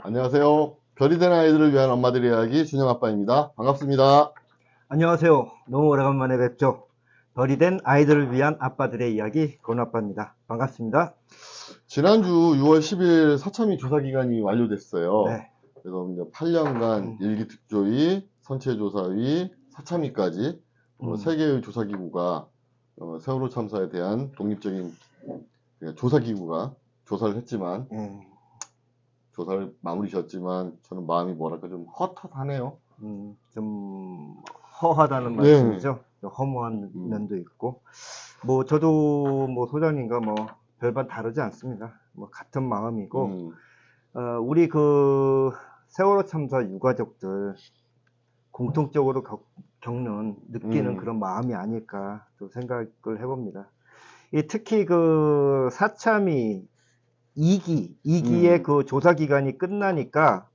안녕하세요. 별이 된 아이들을 위한 엄마들의 이야기 준영 아빠입니다. 반갑습니다. 안녕하세요. 너무 오래간만에 뵙죠. 별이 된 아이들을 위한 아빠들의 이야기 권아빠입니다. 반갑습니다. 지난주 6월 10일 사참위 조사 기간이 완료됐어요. 네. 그래서 이제 8년간 일기 특조위, 선체조사위, 사참위까지 세 개의 조사기구가 세월호 참사에 대한 독립적인 조사기구가 조사를 했지만 조사를 마무리 지었지만 저는 마음이 뭐랄까 좀 헛헛하네요. 좀 허하다는 네. 말씀이죠. 허무한 면도 있고, 뭐 저도 뭐 소장님과 뭐 별반 다르지 않습니다. 뭐 같은 마음이고, 우리 그 세월호 참사 유가족들 공통적으로 느끼는 그런 마음이 아닐까 또 생각을 해봅니다. 특히 그 사참이 2기의 그 조사 기간이 끝나니까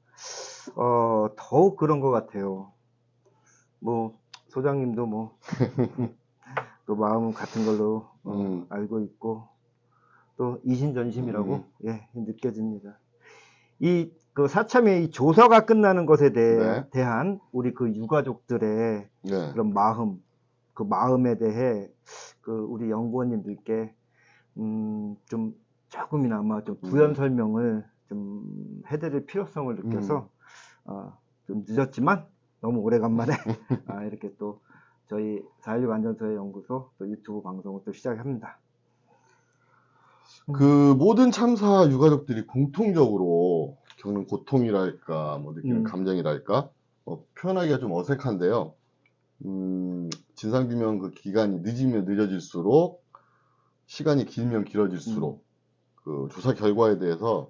더욱 그런 것 같아요. 뭐 소장님도 뭐 또 마음 같은 걸로 알고 있고 또 이신전심이라고 예 느껴집니다. 이 그 사참의 이 조사가 끝나는 것에 대한 우리 그 유가족들의 그런 마음, 그 마음에 대해 그 우리 연구원님들께 좀 조금이나마 좀 부연 설명을 좀 해드릴 필요성을 느껴서 좀 늦었지만 너무 오래간만에 이렇게 또 저희 4.16 안전서해 연구소 또 유튜브 방송을 또 시작합니다. 그 모든 참사 유가족들이 공통적으로 겪는 고통이랄까, 뭐 느끼는 감정이랄까, 표현하기가 좀 어색한데요. 진상규명 그 기간이 늦으면 늦어질수록, 시간이 길면 길어질수록, 그 조사 결과에 대해서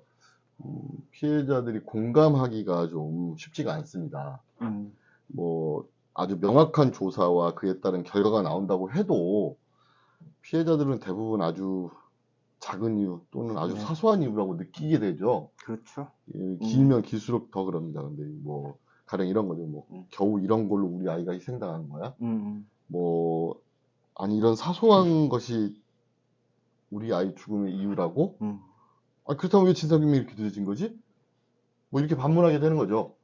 피해자들이 공감하기가 좀 쉽지가 않습니다. 뭐 아주 명확한 조사와 그에 따른 결과가 나온다고 해도 피해자들은 대부분 아주 작은 이유 또는 아주 사소한 이유라고 느끼게 되죠. 그렇죠. 길면 길수록 더 그럽니다. 근데 뭐 가령 이런 거죠. 뭐 겨우 이런 걸로 우리 아이가 희생당한 거야? 뭐 아니 이런 사소한 것이 우리 아이 죽음의 이유라고? 그렇다면 왜 진상규명이 이렇게 늦어진 거지? 뭐 이렇게 반문하게 되는 거죠.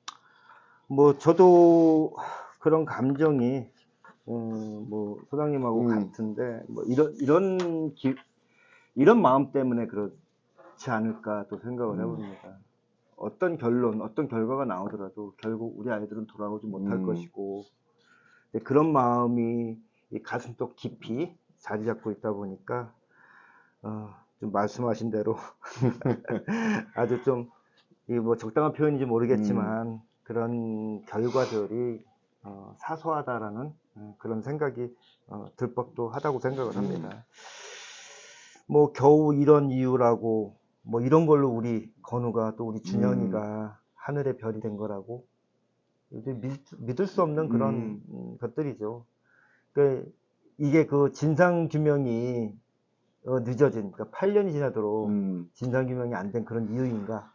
뭐 저도 그런 감정이 뭐 소장님하고 같은데 뭐 이런 마음 때문에 그렇지 않을까 또 생각을 해봅니다. 어떤 결과가 나오더라도 결국 우리 아이들은 돌아오지 못할 것이고 그런 마음이 이 가슴속 깊이 자리 잡고 있다 보니까 좀 말씀하신 대로 아주 좀 뭐 적당한 표현인지 모르겠지만 그런 결과들이 사소하다라는 그런 생각이 들 법도 하다고 생각을 합니다. 뭐 겨우 이런 이유라고 뭐 이런 걸로 우리 건우가 또 우리 준영이가 하늘의 별이 된 거라고 믿을 수 없는 그런 것들이죠. 그러니까 이게 그 진상규명이 늦어진, 그러니까 8년이 지나도록 진상규명이 안 된 그런 이유인가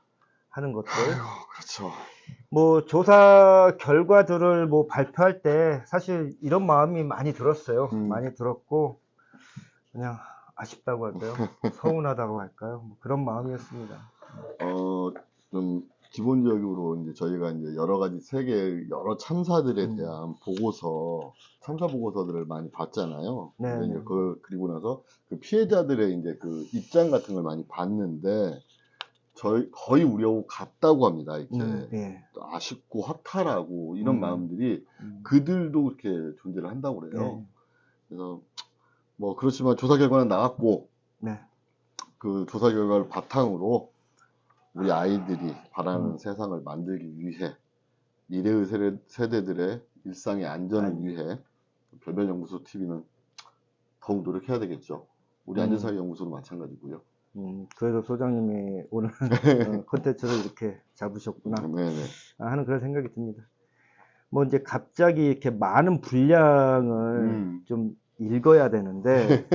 하는 것들. 그렇죠. 뭐 조사 결과들을 뭐 발표할 때 사실 이런 마음이 많이 들었어요. 많이 들었고 그냥 아쉽다고 할까요? 서운하다고 할까요? 뭐 그런 마음이었습니다. 좀 기본적으로 이제 저희가 이제 여러 가지 세계 여러 참사들에 대한 보고서, 참사 보고서들을 많이 봤잖아요. 근데 이제 그리고 나서 그 피해자들의 이제 그 입장 같은 걸 많이 봤는데 거의 우리하고 같다고 합니다. 이렇게 아쉽고 허탈하고 이런 마음들이 그들도 그렇게 존재를 한다고 그래요. 그래서 뭐 그렇지만 조사 결과는 나왔고 그 조사 결과를 바탕으로 우리 아이들이 바라는 세상을 만들기 위해 미래의 세대들의 일상의 안전을 위해 별별연구소 TV는 더욱 노력해야 되겠죠. 우리 안전사회연구소도 마찬가지고요. 그래도 소장님이 오늘 콘텐츠를 이렇게 잡으셨구나 하는 그런 생각이 듭니다. 뭐 이제 갑자기 이렇게 많은 분량을 좀 읽어야 되는데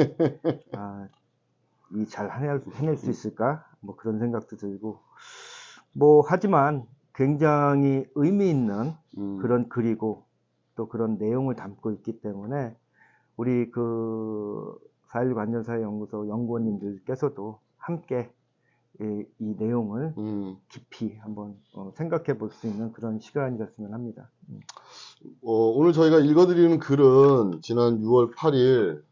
이 잘 해낼 수 있을까? 뭐 그런 생각도 들고 뭐 하지만 굉장히 의미 있는 그런 글이고 또 그런 내용을 담고 있기 때문에 우리 그 4.16 안전사회 연구소 연구원님들께서도 함께 이 내용을 깊이 한번 생각해 볼 수 있는 그런 시간이었으면 합니다. 오늘 저희가 읽어드리는 글은 지난 6월 8일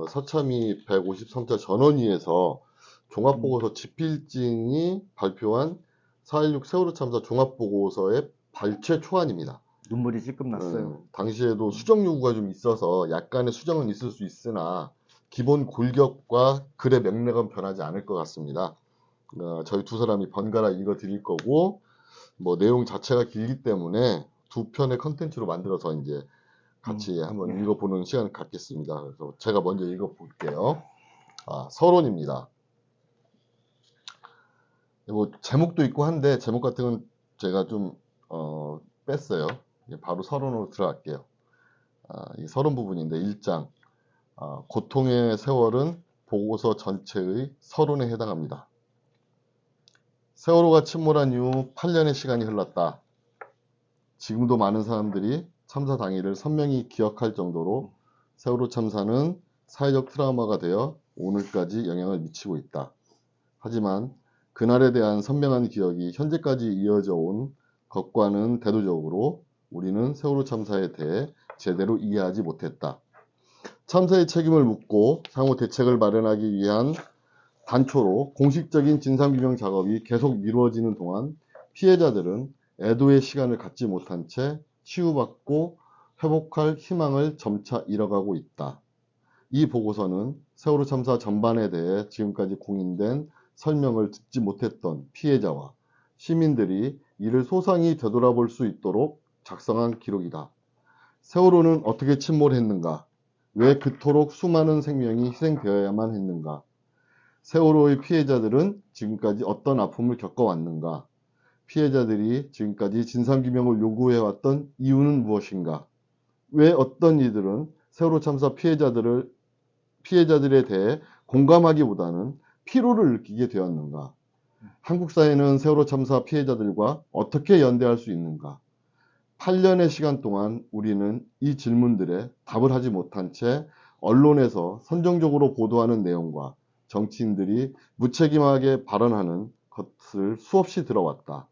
서참이 153차 전원위에서 종합보고서 집필진이 발표한 4.16 세월호 참사 종합보고서의 발췌 초안입니다. 눈물이 찔끔 났어요. 당시에도 수정 요구가 좀 있어서 약간의 수정은 있을 수 있으나 기본 골격과 글의 맥락은 변하지 않을 것 같습니다. 저희 두 사람이 번갈아 읽어드릴 거고, 뭐 내용 자체가 길기 때문에 두 편의 컨텐츠로 만들어서 이제 같이 한번 읽어보는 시간을 갖겠습니다. 그래서 제가 먼저 읽어볼게요. 서론입니다. 뭐 제목도 있고 한데 제목 같은 건 제가 좀 뺐어요. 바로 서론으로 들어갈게요. 이 서론 부분인데 1장 고통의 세월은 보고서 전체의 서론에 해당합니다. 세월호가 침몰한 이후 8년의 시간이 흘렀다. 지금도 많은 사람들이 참사 당일을 선명히 기억할 정도로 세월호 참사는 사회적 트라우마가 되어 오늘까지 영향을 미치고 있다. 하지만 그날에 대한 선명한 기억이 현재까지 이어져 온 것과는 대조적으로 우리는 세월호 참사에 대해 제대로 이해하지 못했다. 참사의 책임을 묻고 상호 대책을 마련하기 위한 단초로 공식적인 진상규명 작업이 계속 미루어지는 동안 피해자들은 애도의 시간을 갖지 못한 채 치유받고 회복할 희망을 점차 잃어가고 있다. 이 보고서는 세월호 참사 전반에 대해 지금까지 공인된 설명을 듣지 못했던 피해자와 시민들이 이를 소상히 되돌아볼 수 있도록 작성한 기록이다. 세월호는 어떻게 침몰했는가? 왜 그토록 수많은 생명이 희생되어야만 했는가? 세월호의 피해자들은 지금까지 어떤 아픔을 겪어왔는가? 피해자들이 지금까지 진상규명을 요구해왔던 이유는 무엇인가? 왜 어떤 이들은 세월호 참사 피해자들에 대해 공감하기보다는 피로를 느끼게 되었는가? 한국 사회는 세월호 참사 피해자들과 어떻게 연대할 수 있는가? 8년의 시간 동안 우리는 이 질문들에 답을 하지 못한 채 언론에서 선정적으로 보도하는 내용과 정치인들이 무책임하게 발언하는 것을 수없이 들어왔다.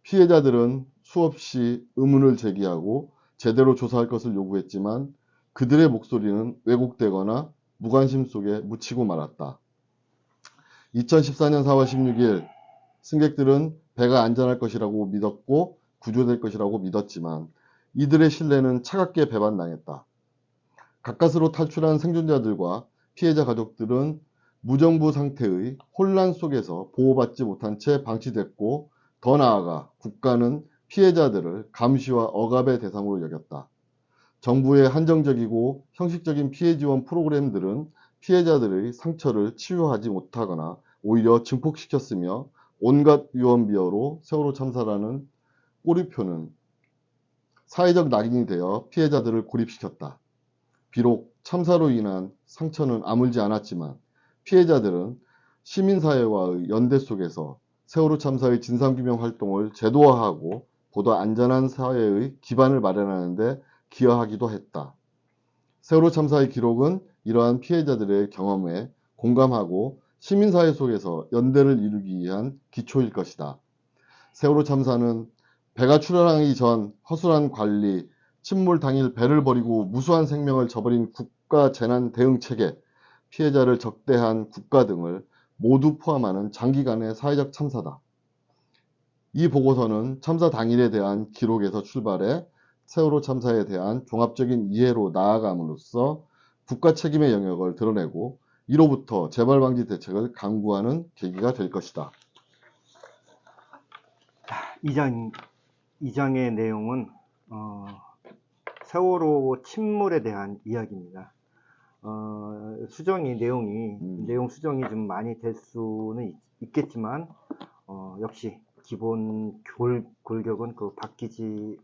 피해자들은 수없이 의문을 제기하고 제대로 조사할 것을 요구했지만 그들의 목소리는 왜곡되거나 무관심 속에 묻히고 말았다. 2014년 4월 16일 승객들은 배가 안전할 것이라고 믿었고 구조될 것이라고 믿었지만 이들의 신뢰는 차갑게 배반당했다. 가까스로 탈출한 생존자들과 피해자 가족들은 무정부 상태의 혼란 속에서 보호받지 못한 채 방치됐고 더 나아가 국가는 피해자들을 감시와 억압의 대상으로 여겼다. 정부의 한정적이고 형식적인 피해 지원 프로그램들은 피해자들의 상처를 치유하지 못하거나 오히려 증폭시켰으며 온갖 유언비어로 세월호 참사라는 꼬리표는 사회적 낙인이 되어 피해자들을 고립시켰다. 비록 참사로 인한 상처는 아물지 않았지만 피해자들은 시민사회와의 연대 속에서 세월호 참사의 진상규명 활동을 제도화하고 보다 안전한 사회의 기반을 마련하는 데 기여하기도 했다. 세월호 참사의 기록은 이러한 피해자들의 경험에 공감하고 시민사회 속에서 연대를 이루기 위한 기초일 것이다. 세월호 참사는 배가 출항하기 전 허술한 관리, 침몰 당일 배를 버리고 무수한 생명을 저버린 국가 재난 대응 체계, 피해자를 적대한 국가 등을 모두 포함하는 장기간의 사회적 참사다. 이 보고서는 참사 당일에 대한 기록에서 출발해 세월호 참사에 대한 종합적인 이해로 나아감으로써 국가 책임의 영역을 드러내고 이로부터 재발 방지 대책을 강구하는 계기가 될 것이다. 2장의 내용은 세월호 침몰에 대한 이야기입니다. 내용 수정이 좀 많이 될 수는 있겠지만 역시 기본 골격은 바뀌지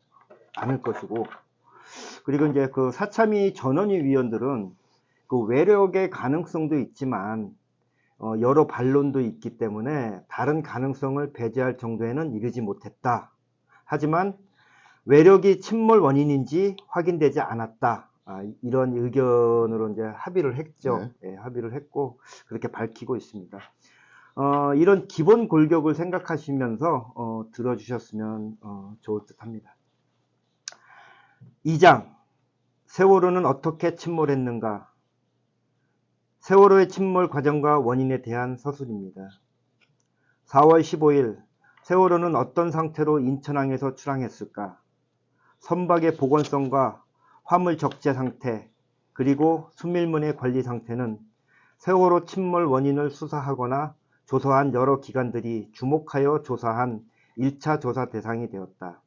않을 것이고, 그리고 이제 사참위 전원위 위원들은 외력의 가능성도 있지만 여러 반론도 있기 때문에 다른 가능성을 배제할 정도에는 이르지 못했다. 하지만 외력이 침몰 원인인지 확인되지 않았다. 이런 의견으로 이제 합의를 했죠. 네. 합의를 했고 그렇게 밝히고 있습니다. 이런 기본 골격을 생각하시면서 들어주셨으면 좋을 듯 합니다. 2장, 세월호는 어떻게 침몰했는가? 세월호의 침몰 과정과 원인에 대한 서술입니다. 4월 15일, 세월호는 어떤 상태로 인천항에서 출항했을까? 선박의 복원성과 화물 적재 상태, 그리고 수밀문의 관리 상태는 세월호 침몰 원인을 수사하거나 조사한 여러 기관들이 주목하여 조사한 1차 조사 대상이 되었다.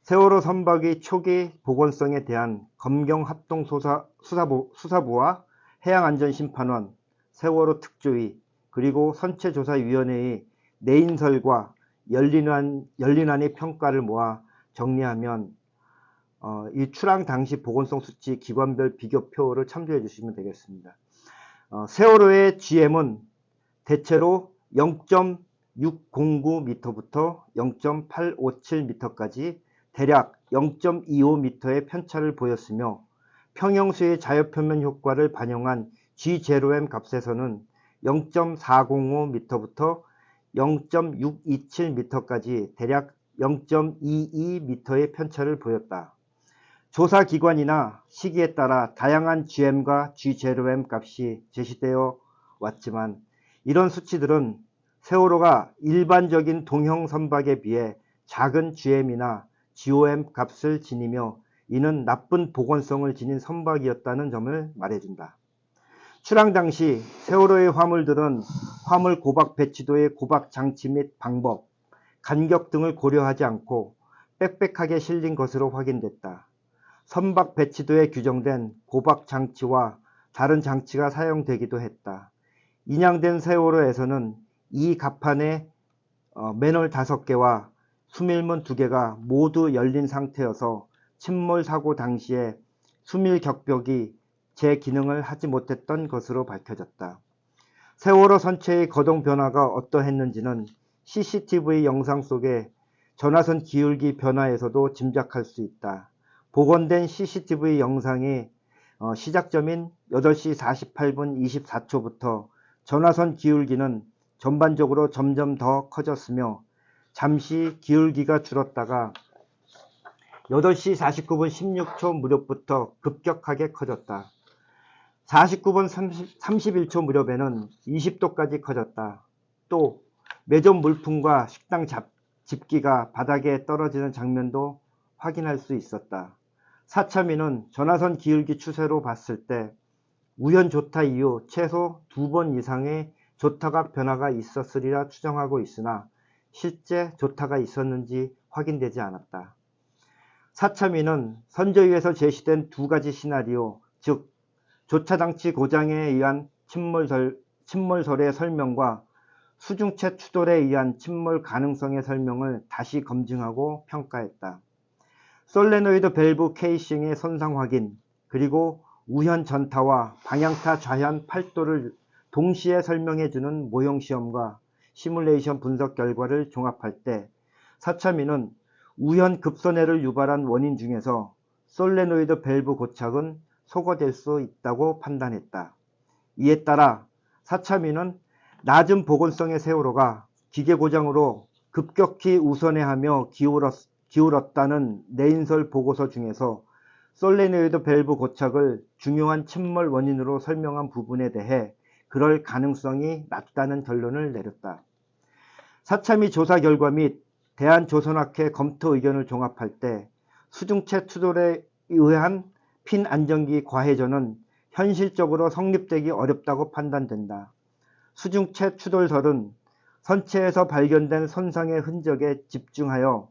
세월호 선박의 초기 복원성에 대한 검경합동수사부와 해양안전심판원, 세월호 특조위, 그리고 선체조사위원회의 내인설과 열린안의 평가를 모아 정리하면 이 출항 당시 복원성 수치 기관별 비교표를 참조해 주시면 되겠습니다. 세월호의 GM은 대체로 0.609m부터 0.857m까지 대략 0.25m의 편차를 보였으며 평형수의 자유표면 효과를 반영한 G0M 값에서는 0.405m부터 0.627m까지 대략 0.22m의 편차를 보였다. 조사기관이나 시기에 따라 다양한 GM과 G0M 값이 제시되어 왔지만 이런 수치들은 세월호가 일반적인 동형 선박에 비해 작은 GM이나 GOM 값을 지니며 이는 나쁜 복원성을 지닌 선박이었다는 점을 말해준다. 출항 당시 세월호의 화물들은 화물 고박 배치도의 고박 장치 및 방법, 간격 등을 고려하지 않고 빽빽하게 실린 것으로 확인됐다. 선박 배치도에 규정된 고박 장치와 다른 장치가 사용되기도 했다. 인양된 세월호에서는 이 갑판에 맨홀 5개와 수밀문 2개가 모두 열린 상태여서 침몰 사고 당시에 수밀 격벽이 제 기능을 하지 못했던 것으로 밝혀졌다. 세월호 선체의 거동 변화가 어떠했는지는 CCTV 영상 속에 전화선 기울기 변화에서도 짐작할 수 있다. 복원된 CCTV 영상의 시작점인 8시 48분 24초부터 전화선 기울기는 전반적으로 점점 더 커졌으며 잠시 기울기가 줄었다가 8시 49분 16초 무렵부터 급격하게 커졌다. 49분 31초 무렵에는 20도까지 커졌다. 또 매점 물품과 식당 집기가 바닥에 떨어지는 장면도 확인할 수 있었다. 사참위는 전화선 기울기 추세로 봤을 때 우연 조타 이후 최소 2번 이상의 조타각 변화가 있었으리라 추정하고 있으나 실제 조타가 있었는지 확인되지 않았다. 사참위는 선저위에서 제시된 2가지 시나리오, 즉 조차장치 고장에 의한 침몰설의 설명과 수중체 추돌에 의한 침몰 가능성의 설명을 다시 검증하고 평가했다. 솔레노이드 밸브 케이싱의 손상 확인, 그리고 우현 전타와 방향타 좌현 8도를 동시에 설명해주는 모형시험과 시뮬레이션 분석 결과를 종합할 때 사참위는 우현 급선회를 유발한 원인 중에서 솔레노이드 밸브 고착은 소거될 수 있다고 판단했다. 이에 따라 사참위는 낮은 복원성의 세월호가 기계 고장으로 급격히 우선회하며 기울었다는 내인설 보고서 중에서 솔레노이드 밸브 고착을 중요한 침몰 원인으로 설명한 부분에 대해 그럴 가능성이 낮다는 결론을 내렸다. 사참위 조사 결과 및 대한조선학회 검토 의견을 종합할 때 수중체 추돌에 의한 핀 안정기 과회전은 현실적으로 성립되기 어렵다고 판단된다. 수중체 추돌설은 선체에서 발견된 손상의 흔적에 집중하여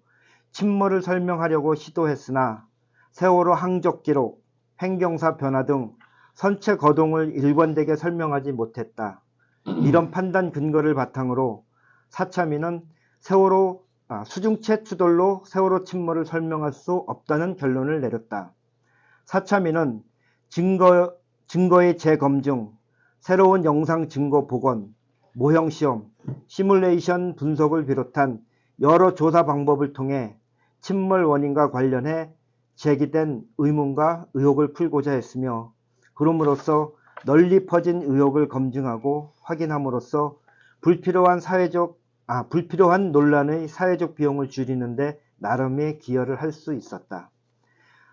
침몰을 설명하려고 시도했으나 세월호 항적 기록, 횡경사 변화 등 선체 거동을 일관되게 설명하지 못했다. 이런 판단 근거를 바탕으로 사참위는 수중체 추돌로 세월호 침몰을 설명할 수 없다는 결론을 내렸다. 사참위는 증거의 재검증, 새로운 영상 증거 복원, 모형시험, 시뮬레이션 분석을 비롯한 여러 조사 방법을 통해 침몰 원인과 관련해 제기된 의문과 의혹을 풀고자 했으며 그럼으로써 널리 퍼진 의혹을 검증하고 확인함으로써 불필요한 논란의 사회적 비용을 줄이는데 나름의 기여를 할 수 있었다.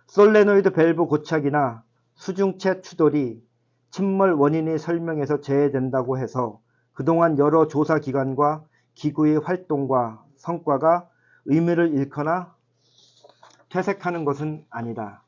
솔레노이드 밸브 고착이나 수중체 추돌이 침몰 원인의 설명에서 제외된다고 해서 그동안 여러 조사 기관과 기구의 활동과 성과가 의미를 잃거나 퇴색하는 것은 아니다.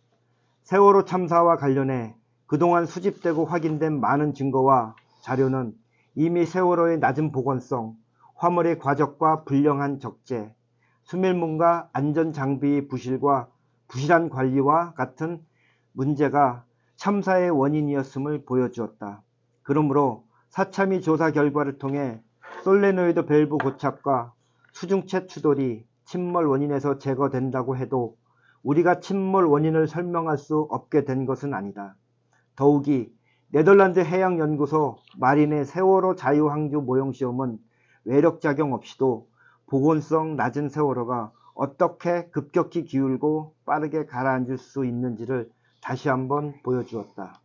세월호 참사와 관련해 그동안 수집되고 확인된 많은 증거와 자료는 이미 세월호의 낮은 보건성, 화물의 과적과 불량한 적재, 수밀문과 안전장비의 부실과 부실한 관리와 같은 문제가 참사의 원인이었음을 보여주었다. 그러므로 사참위 조사 결과를 통해 솔레노이드 밸브 고착과 수중체 추돌이 침몰 원인에서 제거된다고 해도 우리가 침몰 원인을 설명할 수 없게 된 것은 아니다. 더욱이 네덜란드 해양연구소 마린의 세월호 자유항주 모형시험은 외력작용 없이도 보건성 낮은 세월호가 어떻게 급격히 기울고 빠르게 가라앉을 수 있는지를 다시 한번 보여주었다.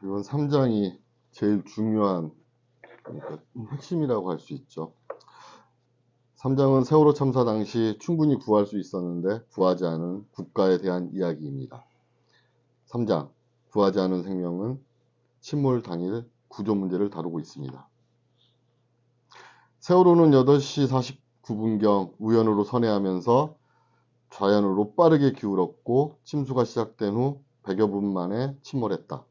이번 3장이 제일 중요한 핵심이라고 할 수 있죠. 3장은 세월호 참사 당시 충분히 구할 수 있었는데 구하지 않은 국가에 대한 이야기입니다. 3장, 구하지 않은 생명은 침몰 당일 구조 문제를 다루고 있습니다. 세월호는 8시 49분경 우연으로 선회하면서 좌연으로 빠르게 기울었고 침수가 시작된 후 100여 분 만에 침몰했다.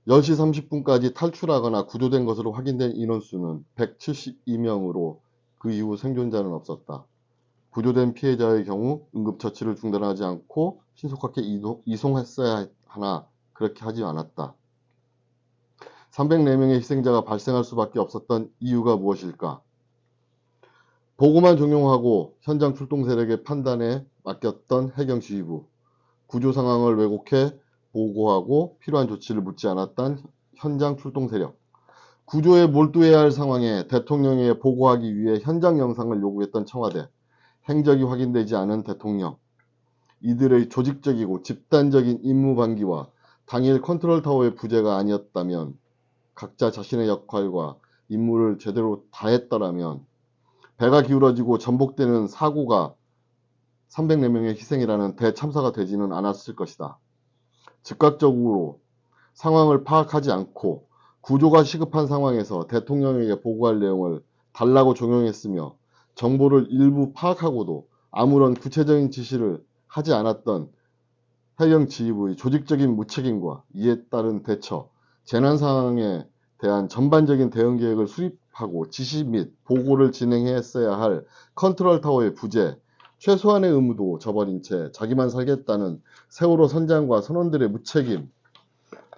10시 30분까지 탈출하거나 구조된 것으로 확인된 인원수는 172명으로 그 이후 생존자는 없었다. 구조된 피해자의 경우 응급처치를 중단하지 않고 신속하게 이송했어야 하나 그렇게 하지 않았다. 304명의 희생자가 발생할 수밖에 없었던 이유가 무엇일까? 보고만 종용하고 현장 출동 세력의 판단에 맡겼던 해경지휘부, 구조 상황을 왜곡해 보고하고 필요한 조치를 묻지 않았던 현장 출동 세력, 구조에 몰두해야 할 상황에 대통령에게 보고하기 위해 현장 영상을 요구했던 청와대, 행적이 확인되지 않은 대통령, 이들의 조직적이고 집단적인 임무 방기와 당일 컨트롤 타워의 부재가 아니었다면, 각자 자신의 역할과 임무를 제대로 다했더라면 배가 기울어지고 전복되는 사고가 304명의 희생이라는 대참사가 되지는 않았을 것이다. 즉각적으로 상황을 파악하지 않고 구조가 시급한 상황에서 대통령에게 보고할 내용을 달라고 종용했으며 정보를 일부 파악하고도 아무런 구체적인 지시를 하지 않았던 해경지휘부의 조직적인 무책임과 이에 따른 대처, 재난 상황에 대한 전반적인 대응 계획을 수립하고 지시 및 보고를 진행했어야 할 컨트롤 타워의 부재, 최소한의 의무도 저버린 채 자기만 살겠다는 세월호 선장과 선원들의 무책임,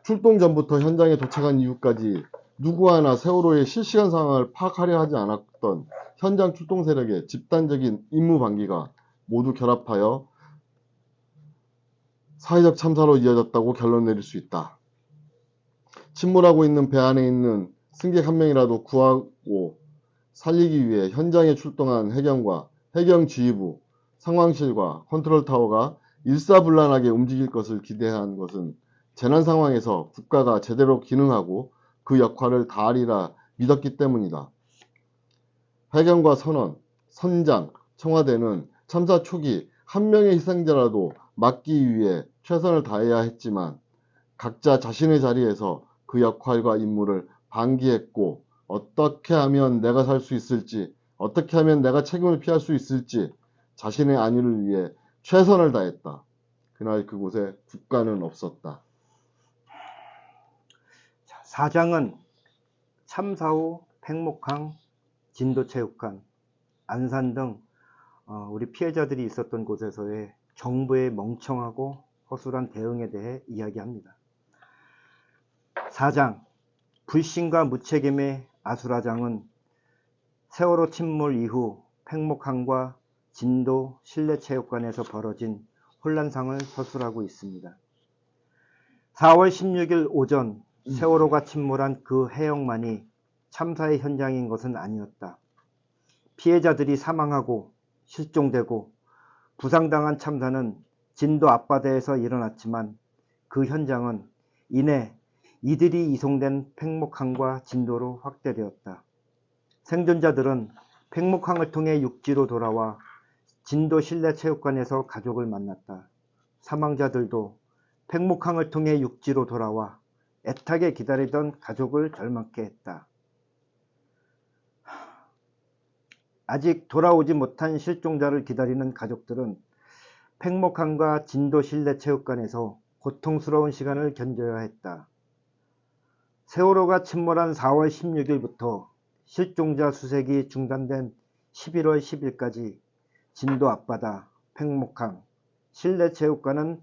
출동 전부터 현장에 도착한 이후까지 누구 하나 세월호의 실시간 상황을 파악하려 하지 않았던 현장 출동 세력의 집단적인 임무 방기가 모두 결합하여 사회적 참사로 이어졌다고 결론 내릴 수 있다. 침몰하고 있는 배 안에 있는 승객 한 명이라도 구하고 살리기 위해 현장에 출동한 해경과 해경지휘부, 상황실과 컨트롤 타워가 일사불란하게 움직일 것을 기대한 것은 재난 상황에서 국가가 제대로 기능하고 그 역할을 다하리라 믿었기 때문이다. 해경과 선원, 선장, 청와대는 참사 초기 한 명의 희생자라도 막기 위해 최선을 다해야 했지만 각자 자신의 자리에서 그 역할과 임무를 방기했고 어떻게 하면 내가 살 수 있을지, 어떻게 하면 내가 책임을 피할 수 있을지 자신의 안위를 위해 최선을 다했다. 그날 그곳에 국가는 없었다. 4장은 참사 후 팽목항, 진도체육관, 안산 등 우리 피해자들이 있었던 곳에서의 정부의 멍청하고 허술한 대응에 대해 이야기합니다. 4장, 불신과 무책임의 아수라장은 세월호 침몰 이후 팽목항과 진도 실내체육관에서 벌어진 혼란상을 서술하고 있습니다. 4월 16일 오전 세월호가 침몰한 그 해역만이 참사의 현장인 것은 아니었다. 피해자들이 사망하고 실종되고 부상당한 참사는 진도 앞바다에서 일어났지만 그 현장은 이내 이들이 이송된 팽목항과 진도로 확대되었다. 생존자들은 팽목항을 통해 육지로 돌아와 진도 실내체육관에서 가족을 만났다. 사망자들도 팽목항을 통해 육지로 돌아와 애타게 기다리던 가족을 절망케 했다. 아직 돌아오지 못한 실종자를 기다리는 가족들은 팽목항과 진도 실내체육관에서 고통스러운 시간을 견뎌야 했다. 세월호가 침몰한 4월 16일부터 실종자 수색이 중단된 11월 10일까지 진도 앞바다, 팽목항, 실내체육관은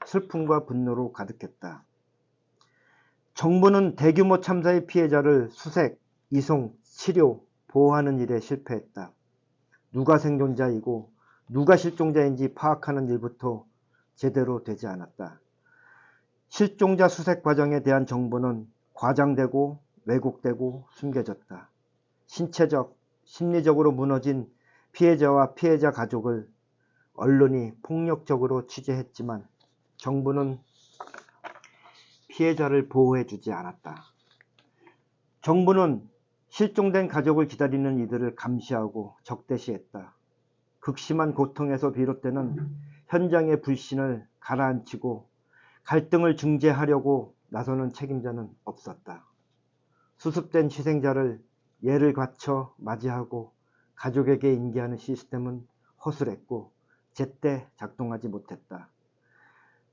슬픔과 분노로 가득했다. 정부는 대규모 참사의 피해자를 수색, 이송, 치료, 보호하는 일에 실패했다. 누가 생존자이고 누가 실종자인지 파악하는 일부터 제대로 되지 않았다. 실종자 수색 과정에 대한 정보는 과장되고 왜곡되고 숨겨졌다. 신체적, 심리적으로 무너진 피해자와 피해자 가족을 언론이 폭력적으로 취재했지만 정부는 피해자를 보호해주지 않았다. 정부는 실종된 가족을 기다리는 이들을 감시하고 적대시했다. 극심한 고통에서 비롯되는 현장의 불신을 가라앉히고 갈등을 중재하려고 나서는 책임자는 없었다. 수습된 희생자를 예를 갖춰 맞이하고 가족에게 인계하는 시스템은 허술했고 제때 작동하지 못했다.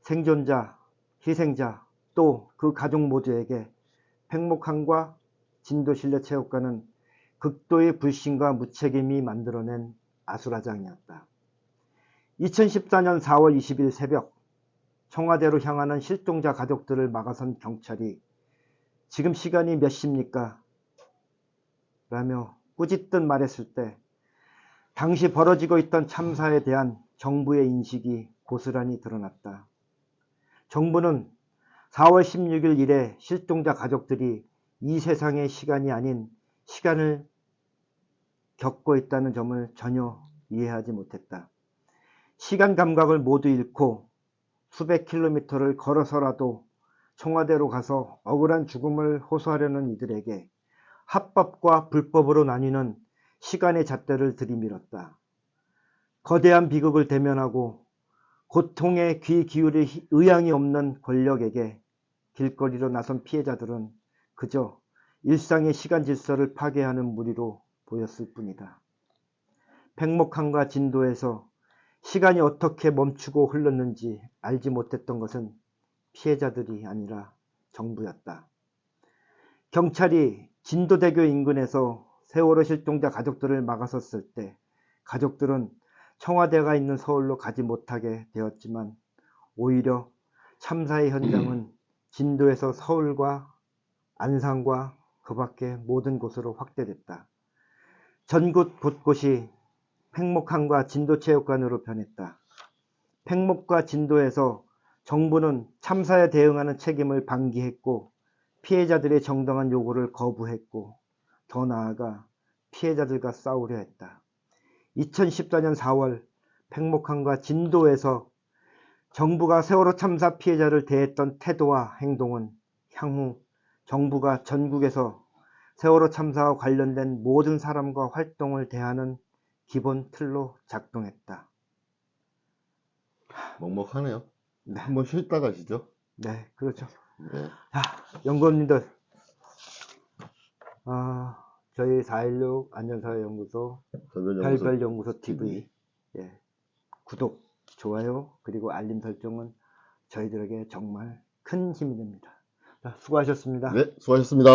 생존자, 희생자, 또 그 가족 모두에게 팽목항과 진도 실내체육관은 극도의 불신과 무책임이 만들어낸 아수라장이었다. 2014년 4월 20일 새벽 청와대로 향하는 실종자 가족들을 막아선 경찰이 지금 시간이 몇 시입니까? 라며 꾸짖듯 말했을 때 당시 벌어지고 있던 참사에 대한 정부의 인식이 고스란히 드러났다. 정부는 4월 16일 이래 실종자 가족들이 이 세상의 시간이 아닌 시간을 겪고 있다는 점을 전혀 이해하지 못했다. 시간 감각을 모두 잃고 수백 킬로미터를 걸어서라도 청와대로 가서 억울한 죽음을 호소하려는 이들에게 합법과 불법으로 나뉘는 시간의 잣대를 들이밀었다. 거대한 비극을 대면하고 고통에 귀 기울일 의향이 없는 권력에게 길거리로 나선 피해자들은 그저 일상의 시간 질서를 파괴하는 무리로 보였을 뿐이다. 팽목항과 진도에서 시간이 어떻게 멈추고 흘렀는지 알지 못했던 것은 피해자들이 아니라 정부였다. 경찰이 진도대교 인근에서 세월호 실종자 가족들을 막아섰을 때 가족들은 청와대가 있는 서울로 가지 못하게 되었지만 오히려 참사의 현장은 진도에서 서울과 안산과 그 밖의 모든 곳으로 확대됐다. 전국 곳곳이 팽목항과 진도체육관으로 변했다. 팽목과 진도에서 정부는 참사에 대응하는 책임을 방기했고 피해자들의 정당한 요구를 거부했고 더 나아가 피해자들과 싸우려 했다. 2014년 4월 팽목항과 진도에서 정부가 세월호 참사 피해자를 대했던 태도와 행동은 향후 정부가 전국에서 세월호 참사와 관련된 모든 사람과 활동을 대하는 기본 틀로 작동했다. 먹먹하네요. 네. 한번 쉬었다 가시죠. 네, 그렇죠. 네. 자, 연구원님들, 저희 4.16 안전사회연구소 별별연구소 TV, 예, 구독, 좋아요, 그리고 알림 설정은 저희들에게 정말 큰 힘이 됩니다. 자, 수고하셨습니다. 네, 수고하셨습니다.